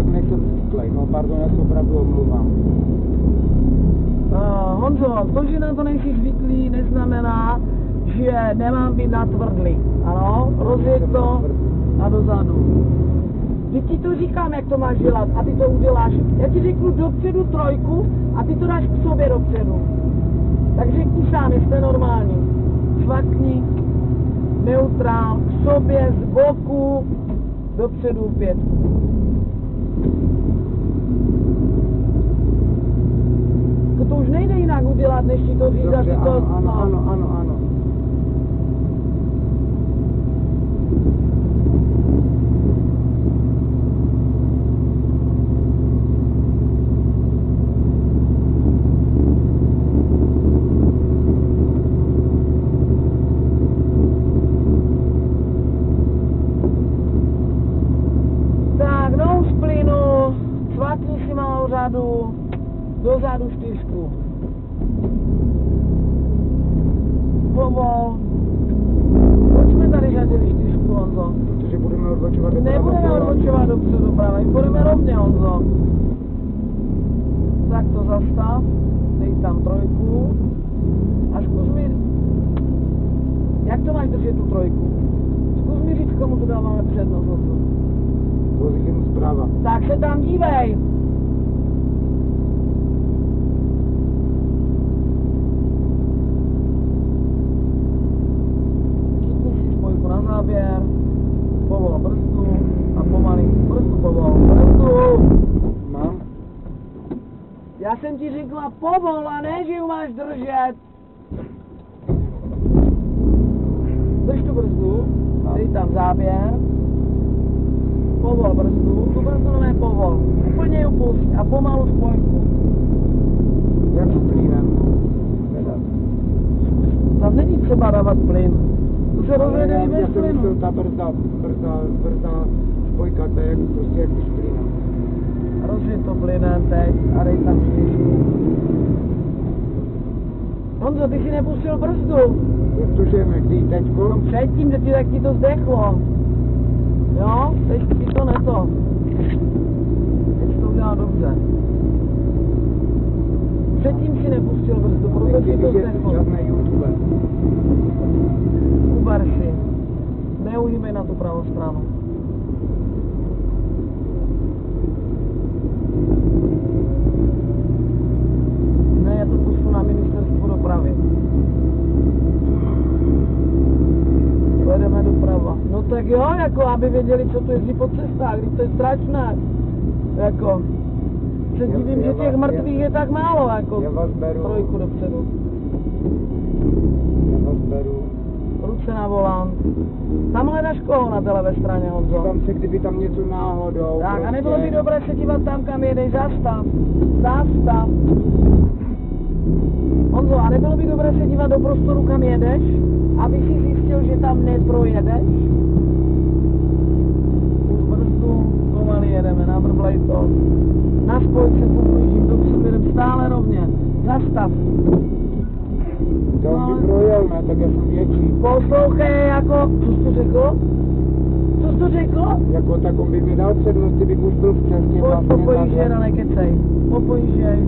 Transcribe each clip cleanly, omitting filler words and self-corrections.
tak nejsem zvyklý. No pardon, já se opravdu omluvám. Honzo, to, že na to nejsi zvyklý, neznamená, že nemám být natvrdlý. Ano, rozjeď to a dozadu. Teď ti to říkám, jak to máš dělat a ty to uděláš. Já ti řeknu dopředu trojku a ty to dáš k sobě dopředu. Tak řekni sám, jestli normální. Švakni, neutrál, k sobě, z boku, dopředu pětku. To už nejde jinak udělat, než ti to říct. Dobře, to... ano. Tak, no z plynu, cvakni si malou řadu, dozadu čtyřku. Povol. Proč jsme tady řadili čtyřku, Honzo? Protože budeme odbočovat doprava. Nebudeme odbočovat dopředu doprava, my půjdeme rovně, Honzo. Tak to zastav, dej tam trojku a zkus mi, jak to máš držet tu trojku? Zkus mi říct, komu tu dáváme přednost, Honzo. Vozím zprava. Tak se tam dívej. Záběr, povol brzdu a pomalý brzdu, povol brzdu. Mám? Já jsem ti řekla povol a ne, že ji máš držet. Drž tu brzdu, dej tam záběr, povol brzdu, tu brzdu ne povol, úplně ji pust a pomalu spojku. Jak s plynem? Tam není třeba dávat plyn. To se rozjede bez Já jsem plynu. myslel, ta brzda spojka, to je jak, prostě jak s plynem. Rozjeď to plynem teď a dej tam čtyřku. Honzo, ty si nepustil brzdu. Jak to žijeme, kdy teďko? No předtím, že ti tak ti to zdechlo. Jo, teď ti to neto. Teď to udělal dobře. Předtím si nepustil brzdu, proto ti to zdechlo. Žádný YouTube. Uber si. Neuhýbej na tu pravou stranu. Ne, já to pošlu na ministerstvo dopravy. Pojedeme doprava. No tak jo, jako aby věděli, co tu jezdí po cestách, když to je strašné. Jako, se divím, že těch mrtvých je tak málo, jako. Já vás beru. Trojku dopředu. Já vás beru. Ruce na volant. Tam hledáš koho na té levé straně, Honzo? Dívám se, kdyby tam něco náhodou. Tak, prostě. a nebylo by dobré se dívat tam, kam jedeš, zastav. Zastav. Honzo, a nebylo by dobré se dívat do prostoru, kam jedeš, aby si zjistil, že tam neprojedeš? Už brzdu, pomaly jedeme, navrblej to. Na spojce poblížím, dopředu jedem stále rovně. Zastav. Já už by projel, ne, tak já jsem větší. Poslouchej, jako, co jsi to řekl? Co jsi to řekl? Jako tak on by mi dal přednost, kdybych už byl v cestě vlastně. Popojížděj, nekecej. Popojížděj.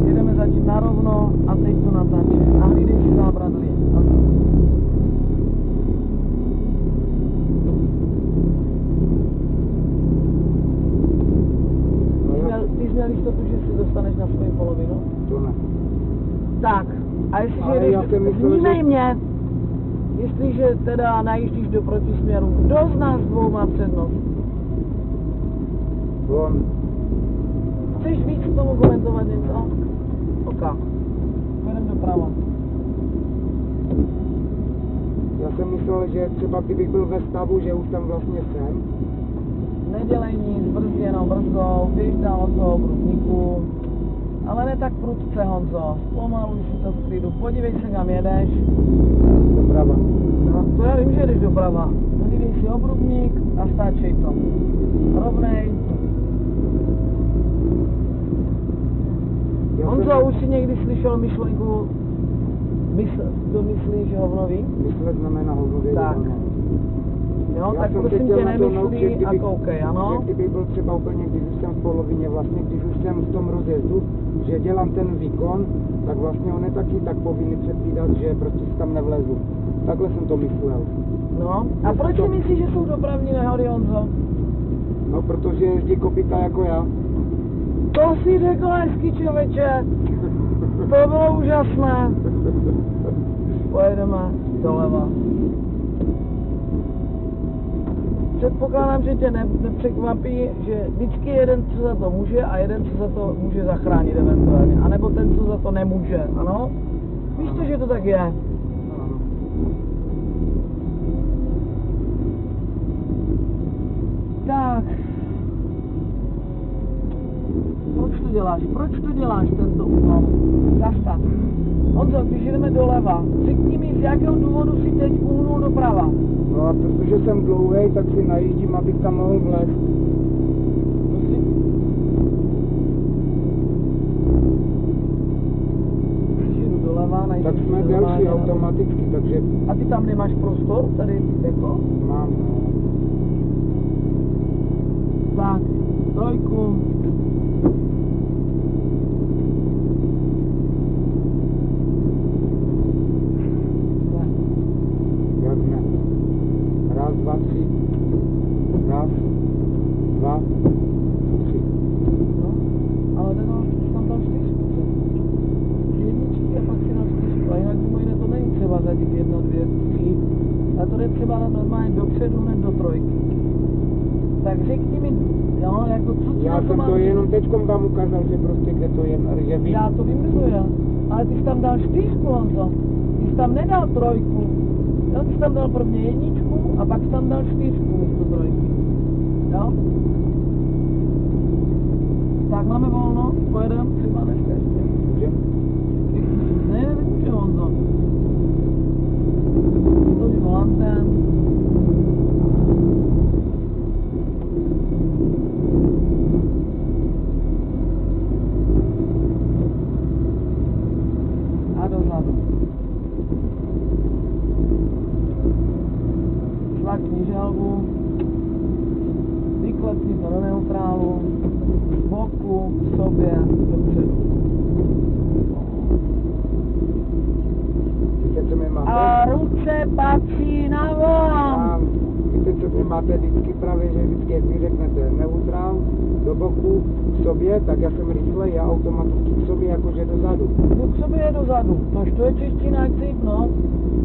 Jedeme zatím narovno a teď to natáče. A hlídej si zábradlí. Ty jsi měl jistotu, že si dostaneš na svoji polovinu? To ne. Tak, a jestliže Ale já jsem myslel, vnímej že- mě, jestliže teda najíždíš do protisměru, kdo z nás dvou má přednost? On. Chceš víc k tomu komentovat něco? Ok. Půjdeme doprava. Já jsem myslel, že třeba kdybych byl ve stavu, že už tam vlastně jsem. Nedělej nic, brzdi jenom brzdou, běž dál od toho obrubníku. Ale ne tak prudce, Honzo. Zpomaluj si to v klidu. Podívej se, kam jedeš. Doprava. No, to já vím, že jedeš doprava. Hlídej si obrubník a stáčej to. Rovnej. Honzo, už si někdy slyšel myšlenku, kdo myslí, že hovno ví? Myslet znamená hovno vědět. Tak. Jo, Já tak jsem se prosím chtěl tě na to naučit, nemyslí a koukej, ano. že kdybych byl třeba úplně, když už jsem v polovině, vlastně když už jsem v tom rozjezdu, že dělám ten výkon, tak vlastně on je taky tak povinný předvídat, že prostě si tam nevlezu. Takhle jsem to myslel. No, a proč si myslíš, že jsou dopravní nehody, Honzo? No, protože jezdí kopita jako já. To si řekl hezky, člověče. To bylo úžasné. Pojedeme doleva. Předpokládám, že tě nepřekvapí, že vždycky jeden, co za to může a jeden, co za to může zachránit eventuálně. A nebo ten, co za to nemůže, ano? Víš to, že to tak je? Tak. Proč to děláš? Proč to děláš, tento úkol? Zastav. Honzo, když jdeme doleva, řekni mi, z jakého důvodu si teď uhnul doprava. No a protože jsem dlouhej, tak si najíždím, abych tam mohl vlézt. Když jdu doleva, Tak jsme delší automaticky, takže A ty tam nemáš prostor, tady jako? mám. Tak, trojku. Jak ne? Raz, dva, tři. Raz, dva, tři. No, ale jsi tam dal 4. Jedničky a pak si dal 4. A jinak mimo jiné to není třeba zadit 1, 2, 3. A to jde třeba dát normálně dopředu, hned do trojky. Tak řekni mi, jo, jako co ti Já na to jsem mám to říct? jenom teďkom vám ukázal, že prostě kde to je, že vím. Já to vím, kdo je. Ale ty jsi tam dal 4, Honzo. Ty jsi tam nedal 3. Jo, ty jsi tam dal prvně 1 a pak jsi tam dal 4 místo 3. Jo? Tak máme volno, pojedeme třeba dneska ještě. Může? Ne, nemůže, Honzo. To je volantem. A dozadu. Šlakni želvu. Vyklepni to do neutrálu. Z boku, k sobě, dopředu. Víte, co mě máte? A ruce patří na volant. A víte, co mě máte vždycky právě, že vždycky, jak vy řeknete neutrál, do boku, k sobě, tak já jsem rychlej, já automaticky k sobě, jakože dozadu. No k sobě je dozadu. Tož to je čeština, jak cip, no.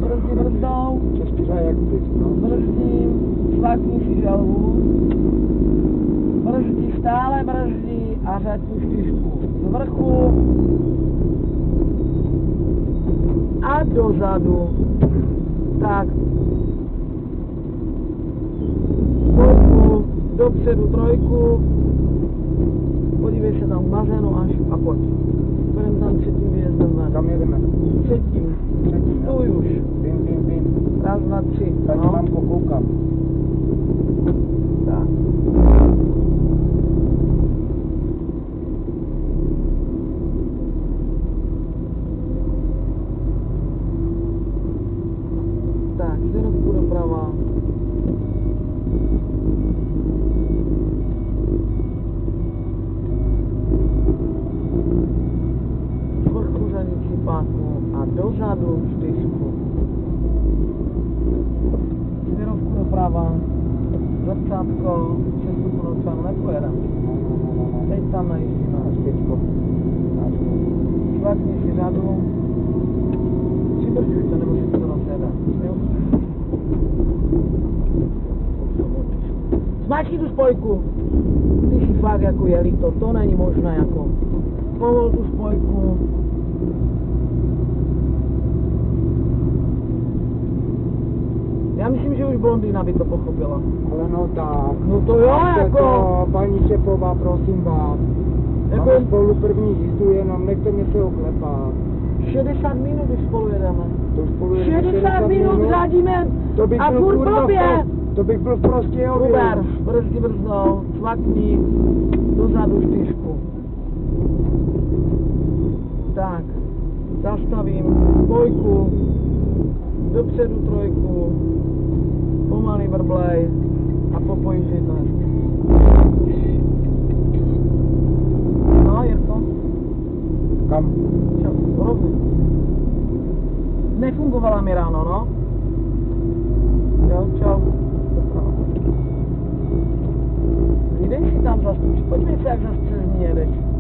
Brzdi brzdou, Čeština jak ty, no. brzdím, šlakni si želvu. Brzdí, stále brzdí a řad tu 4 z vrchu. A dozadu. Tak. Dvojku, dopředu 3. Podívej se tam k bazénu až a pojď. Půjdeme tam 3. výjezdem ven. Kam jedeme? 3. Třetí, no. Stůj už. Vím. Raz, dva, 3. Tak No. mám koukám. Tak. Tak, synovku doprava. Svrchu řadicí páku a dozadu 4. Synovku doprava. Zrcátko, 6 třeba nepojedem. Teď tam najíždíme. Na štěčko. Šlakni si řadu. Přibržďujte, nebo si to rozjede. Jo? Zmáčkni tu spojku. Ty si fakt jako jeli to není možné jako. Povol tu spojku. Já myslím, že už blondýna by to pochopila. Ale no tak. No to jo, Máte jako. To, paní šefová, prosím vás. Jako- Máme spolu první jízdu, jenom nechte mě se oklepat. 60 minut už spolu jedeme. To už spolu jedeme 60 minut řádíme To bych a byl furt kurva blbě. to bych byl prostě Uber, brzdi brzdou, šlakni, dozadu 4. Tak, zastavím, 2, dopředu 3, malý brblej a popoj židle. No, Jirko? Kam? Čau, rovně. Nefungovala mi ráno, no? Jo, čau. Vydej si tam zas tu, podívej se, jak zas přes ní jedeš.